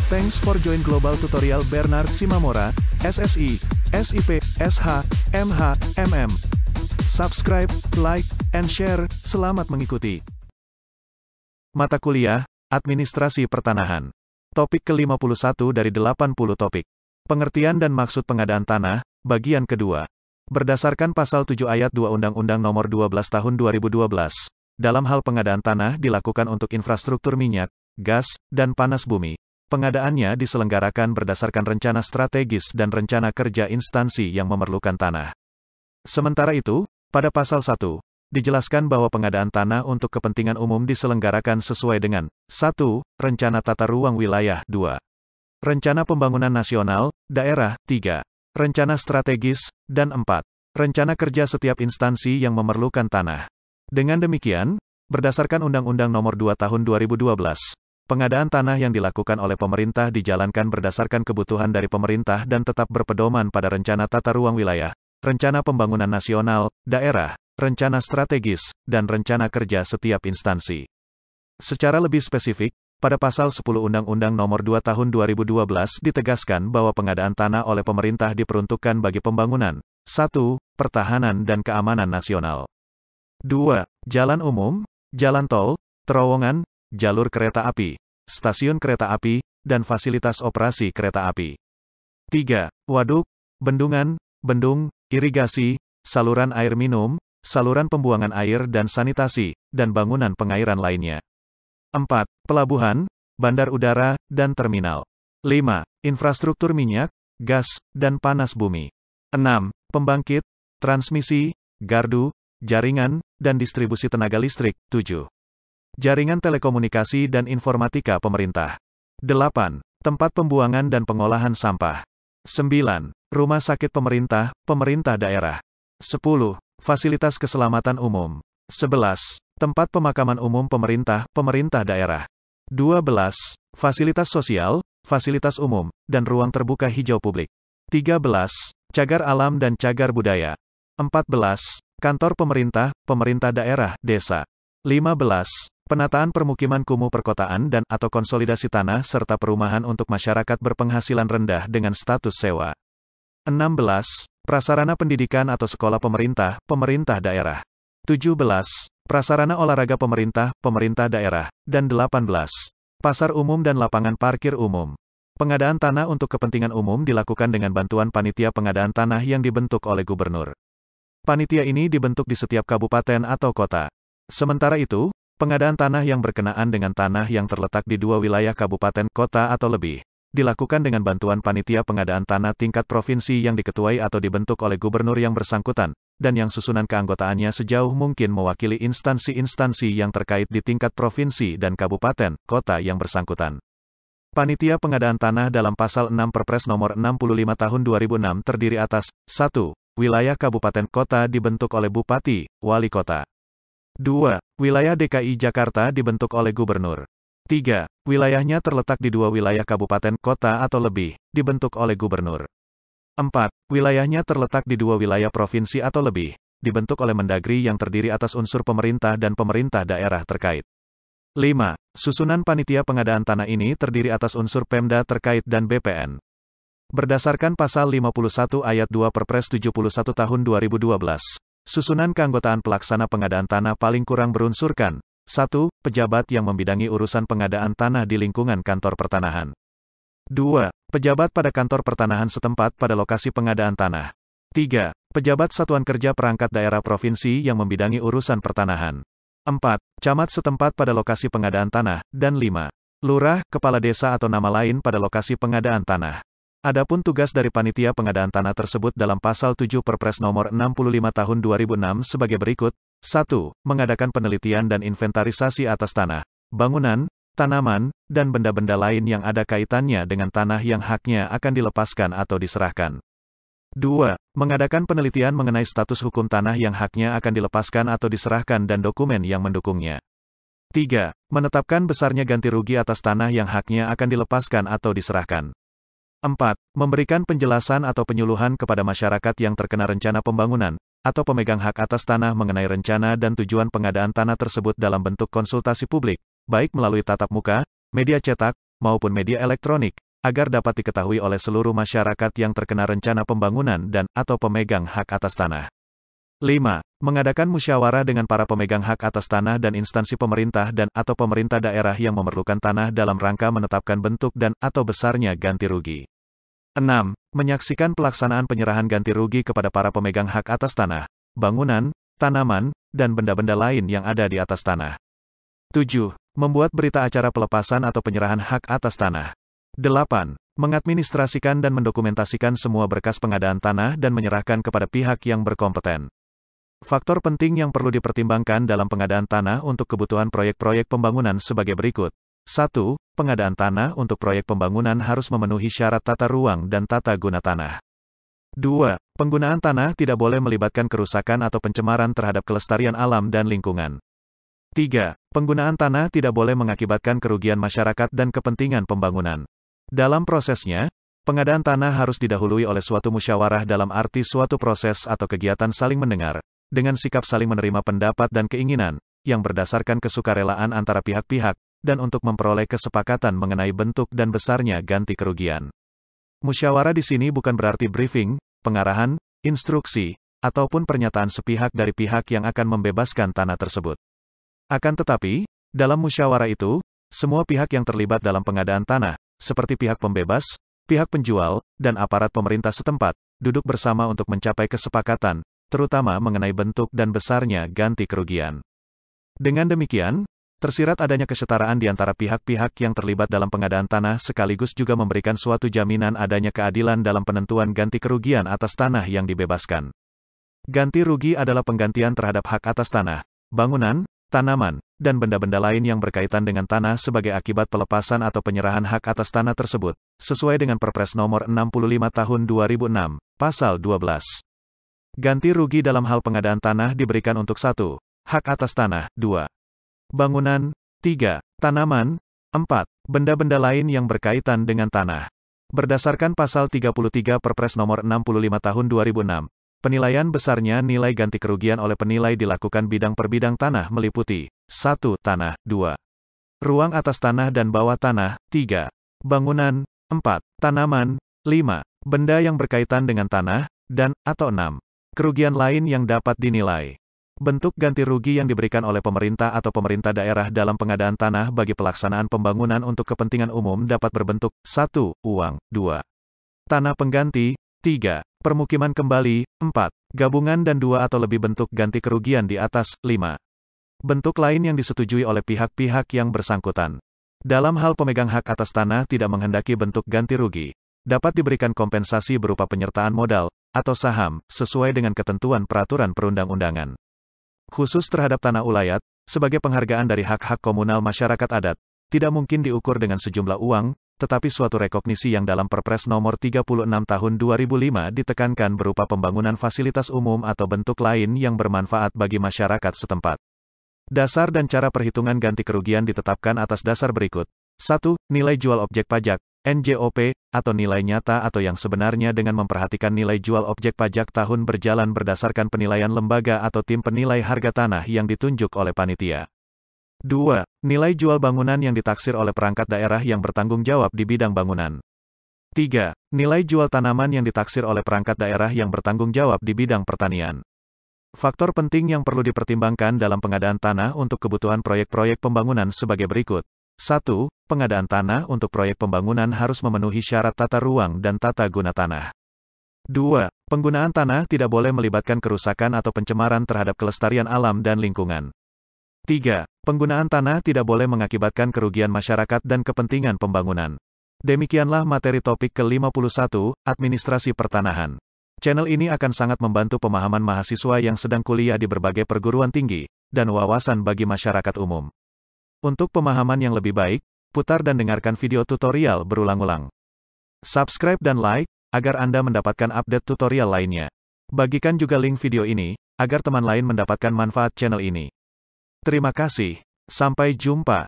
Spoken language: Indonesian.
Thanks for join Global Tutorial Bernard Simamora, SSI, SIP, SH, MH, MM. Subscribe, like, and share. Selamat mengikuti. Mata kuliah, Administrasi Pertanahan. Topik ke-51 dari 80 topik. Pengertian dan maksud pengadaan tanah, bagian kedua. Berdasarkan pasal 7 ayat 2 Undang-Undang Nomor 12 Tahun 2012, dalam hal pengadaan tanah dilakukan untuk infrastruktur minyak, gas, dan panas bumi. Pengadaannya diselenggarakan berdasarkan rencana strategis dan rencana kerja instansi yang memerlukan tanah. Sementara itu, pada pasal 1, dijelaskan bahwa pengadaan tanah untuk kepentingan umum diselenggarakan sesuai dengan 1. Rencana Tata Ruang Wilayah 2. Rencana Pembangunan Nasional, Daerah 3. Rencana Strategis, dan 4. Rencana kerja setiap instansi yang memerlukan tanah. Dengan demikian, berdasarkan Undang-Undang Nomor 2 Tahun 2012, pengadaan tanah yang dilakukan oleh pemerintah dijalankan berdasarkan kebutuhan dari pemerintah dan tetap berpedoman pada Rencana Tata Ruang Wilayah, Rencana Pembangunan Nasional, Daerah, Rencana Strategis, dan Rencana Kerja setiap instansi. Secara lebih spesifik, pada pasal 10 Undang-Undang Nomor 2 Tahun 2012 ditegaskan bahwa pengadaan tanah oleh pemerintah diperuntukkan bagi pembangunan 1. Pertahanan dan keamanan nasional. 2. Jalan umum, jalan tol, terowongan, jalur kereta api, stasiun kereta api, dan fasilitas operasi kereta api. 3. Waduk, bendungan, bendung, irigasi, saluran air minum, saluran pembuangan air dan sanitasi, dan bangunan pengairan lainnya. 4. Pelabuhan, bandar udara, dan terminal. 5. Infrastruktur minyak, gas, dan panas bumi. 6. Pembangkit, transmisi, gardu, jaringan, dan distribusi tenaga listrik. 7. Jaringan telekomunikasi dan informatika pemerintah. 8. Tempat pembuangan dan pengolahan sampah. 9. Rumah sakit pemerintah, pemerintah daerah. 10. Fasilitas keselamatan umum. 11. Tempat pemakaman umum pemerintah, pemerintah daerah. 12. Fasilitas sosial, fasilitas umum, dan ruang terbuka hijau publik. 13. Cagar alam dan cagar budaya. 14. Kantor pemerintah, pemerintah daerah, desa. 15. Penataan permukiman kumuh perkotaan dan atau konsolidasi tanah serta perumahan untuk masyarakat berpenghasilan rendah dengan status sewa. 16. Prasarana pendidikan atau sekolah pemerintah, pemerintah daerah. 17. Prasarana olahraga pemerintah, pemerintah daerah. Dan 18. Pasar umum dan lapangan parkir umum. Pengadaan tanah untuk kepentingan umum dilakukan dengan bantuan panitia pengadaan tanah yang dibentuk oleh gubernur. Panitia ini dibentuk di setiap kabupaten atau kota. Sementara itu, pengadaan tanah yang berkenaan dengan tanah yang terletak di 2 wilayah kabupaten, kota atau lebih, dilakukan dengan bantuan panitia pengadaan tanah tingkat provinsi yang diketuai atau dibentuk oleh gubernur yang bersangkutan, dan yang susunan keanggotaannya sejauh mungkin mewakili instansi-instansi yang terkait di tingkat provinsi dan kabupaten, kota yang bersangkutan. Panitia pengadaan tanah dalam pasal 6 Perpres nomor 65 tahun 2006 terdiri atas 1. Wilayah kabupaten kota dibentuk oleh bupati, wali kota. 2. Wilayah DKI Jakarta dibentuk oleh gubernur. 3. Wilayahnya terletak di 2 wilayah kabupaten kota atau lebih, dibentuk oleh gubernur. 4. Wilayahnya terletak di 2 wilayah provinsi atau lebih, dibentuk oleh Mendagri yang terdiri atas unsur pemerintah dan pemerintah daerah terkait. 5. Susunan panitia pengadaan tanah ini terdiri atas unsur Pemda terkait dan BPN. Berdasarkan pasal 51 ayat 2 Perpres 71 tahun 2012. Susunan keanggotaan pelaksana pengadaan tanah paling kurang berunsurkan 1. Pejabat yang membidangi urusan pengadaan tanah di lingkungan kantor pertanahan. 2. Pejabat pada kantor pertanahan setempat pada lokasi pengadaan tanah. 3. Pejabat Satuan Kerja Perangkat Daerah Provinsi yang membidangi urusan pertanahan. 4. Camat setempat pada lokasi pengadaan tanah. Dan 5. Lurah, kepala desa atau nama lain pada lokasi pengadaan tanah. Adapun tugas dari panitia pengadaan tanah tersebut dalam pasal 7 Perpres nomor 65 tahun 2006 sebagai berikut. 1. Mengadakan penelitian dan inventarisasi atas tanah, bangunan, tanaman, dan benda-benda lain yang ada kaitannya dengan tanah yang haknya akan dilepaskan atau diserahkan. 2. Mengadakan penelitian mengenai status hukum tanah yang haknya akan dilepaskan atau diserahkan dan dokumen yang mendukungnya. 3. Menetapkan besarnya ganti rugi atas tanah yang haknya akan dilepaskan atau diserahkan. 4. Memberikan penjelasan atau penyuluhan kepada masyarakat yang terkena rencana pembangunan, atau pemegang hak atas tanah mengenai rencana dan tujuan pengadaan tanah tersebut dalam bentuk konsultasi publik, baik melalui tatap muka, media cetak, maupun media elektronik, agar dapat diketahui oleh seluruh masyarakat yang terkena rencana pembangunan dan/atau pemegang hak atas tanah. 5. Mengadakan musyawarah dengan para pemegang hak atas tanah dan instansi pemerintah dan/atau pemerintah daerah yang memerlukan tanah dalam rangka menetapkan bentuk dan/atau besarnya ganti rugi. 6. Menyaksikan pelaksanaan penyerahan ganti rugi kepada para pemegang hak atas tanah, bangunan, tanaman, dan benda-benda lain yang ada di atas tanah. 7. Membuat berita acara pelepasan atau penyerahan hak atas tanah. 8. Mengadministrasikan dan mendokumentasikan semua berkas pengadaan tanah dan menyerahkan kepada pihak yang berkompeten. Faktor penting yang perlu dipertimbangkan dalam pengadaan tanah untuk kebutuhan proyek-proyek pembangunan sebagai berikut. 1. Pengadaan tanah untuk proyek pembangunan harus memenuhi syarat tata ruang dan tata guna tanah. 2. Penggunaan tanah tidak boleh melibatkan kerusakan atau pencemaran terhadap kelestarian alam dan lingkungan. 3. Penggunaan tanah tidak boleh mengakibatkan kerugian masyarakat dan kepentingan pembangunan. Dalam prosesnya, pengadaan tanah harus didahului oleh suatu musyawarah dalam arti suatu proses atau kegiatan saling mendengar, dengan sikap saling menerima pendapat dan keinginan, yang berdasarkan kesukarelaan antara pihak-pihak, dan untuk memperoleh kesepakatan mengenai bentuk dan besarnya ganti kerugian. Musyawarah di sini bukan berarti briefing, pengarahan, instruksi, ataupun pernyataan sepihak dari pihak yang akan membebaskan tanah tersebut. Akan tetapi, dalam musyawarah itu, semua pihak yang terlibat dalam pengadaan tanah, seperti pihak pembebas, pihak penjual, dan aparat pemerintah setempat, duduk bersama untuk mencapai kesepakatan, terutama mengenai bentuk dan besarnya ganti kerugian. Dengan demikian, tersirat adanya kesetaraan di antara pihak-pihak yang terlibat dalam pengadaan tanah sekaligus juga memberikan suatu jaminan adanya keadilan dalam penentuan ganti kerugian atas tanah yang dibebaskan. Ganti rugi adalah penggantian terhadap hak atas tanah, bangunan, tanaman, dan benda-benda lain yang berkaitan dengan tanah sebagai akibat pelepasan atau penyerahan hak atas tanah tersebut, sesuai dengan Perpres Nomor 65 Tahun 2006, Pasal 12. Ganti rugi dalam hal pengadaan tanah diberikan untuk 1. Hak atas tanah, 2. Bangunan, 3. Tanaman, 4. Benda-benda lain yang berkaitan dengan tanah. Berdasarkan Pasal 33 Perpres Nomor 65 Tahun 2006, penilaian besarnya nilai ganti kerugian oleh penilai dilakukan bidang per bidang tanah meliputi 1. Tanah, 2. Ruang atas tanah dan bawah tanah, 3. Bangunan, 4. Tanaman, 5. Benda yang berkaitan dengan tanah, dan/atau 6. Kerugian lain yang dapat dinilai. Bentuk ganti rugi yang diberikan oleh pemerintah atau pemerintah daerah dalam pengadaan tanah bagi pelaksanaan pembangunan untuk kepentingan umum dapat berbentuk 1. Uang, 2. Tanah pengganti, 3. Permukiman kembali, 4. Gabungan dan 2 atau lebih bentuk ganti kerugian di atas, 5. Bentuk lain yang disetujui oleh pihak-pihak yang bersangkutan. Dalam hal pemegang hak atas tanah tidak menghendaki bentuk ganti rugi, dapat diberikan kompensasi berupa penyertaan modal, atau saham, sesuai dengan ketentuan peraturan perundang-undangan. Khusus terhadap tanah ulayat, sebagai penghargaan dari hak-hak komunal masyarakat adat, tidak mungkin diukur dengan sejumlah uang, tetapi suatu rekognisi yang dalam Perpres Nomor 36 Tahun 2005 ditekankan berupa pembangunan fasilitas umum atau bentuk lain yang bermanfaat bagi masyarakat setempat. Dasar dan cara perhitungan ganti kerugian ditetapkan atas dasar berikut. 1. Nilai jual objek pajak, NJOP, atau nilai nyata atau yang sebenarnya dengan memperhatikan nilai jual objek pajak tahun berjalan berdasarkan penilaian lembaga atau tim penilai harga tanah yang ditunjuk oleh panitia. 2. Nilai jual bangunan yang ditaksir oleh perangkat daerah yang bertanggung jawab di bidang bangunan. 3. Nilai jual tanaman yang ditaksir oleh perangkat daerah yang bertanggung jawab di bidang pertanian. Faktor penting yang perlu dipertimbangkan dalam pengadaan tanah untuk kebutuhan proyek-proyek pembangunan sebagai berikut. 1. Pengadaan tanah untuk proyek pembangunan harus memenuhi syarat tata ruang dan tata guna tanah. 2. Penggunaan tanah tidak boleh melibatkan kerusakan atau pencemaran terhadap kelestarian alam dan lingkungan. 3. Penggunaan tanah tidak boleh mengakibatkan kerugian masyarakat dan kepentingan pembangunan. Demikianlah materi topik ke-51, Administrasi Pertanahan. Channel ini akan sangat membantu pemahaman mahasiswa yang sedang kuliah di berbagai perguruan tinggi, dan wawasan bagi masyarakat umum. Untuk pemahaman yang lebih baik, putar dan dengarkan video tutorial berulang-ulang. Subscribe dan like, agar Anda mendapatkan update tutorial lainnya. Bagikan juga link video ini, agar teman lain mendapatkan manfaat channel ini. Terima kasih. Sampai jumpa.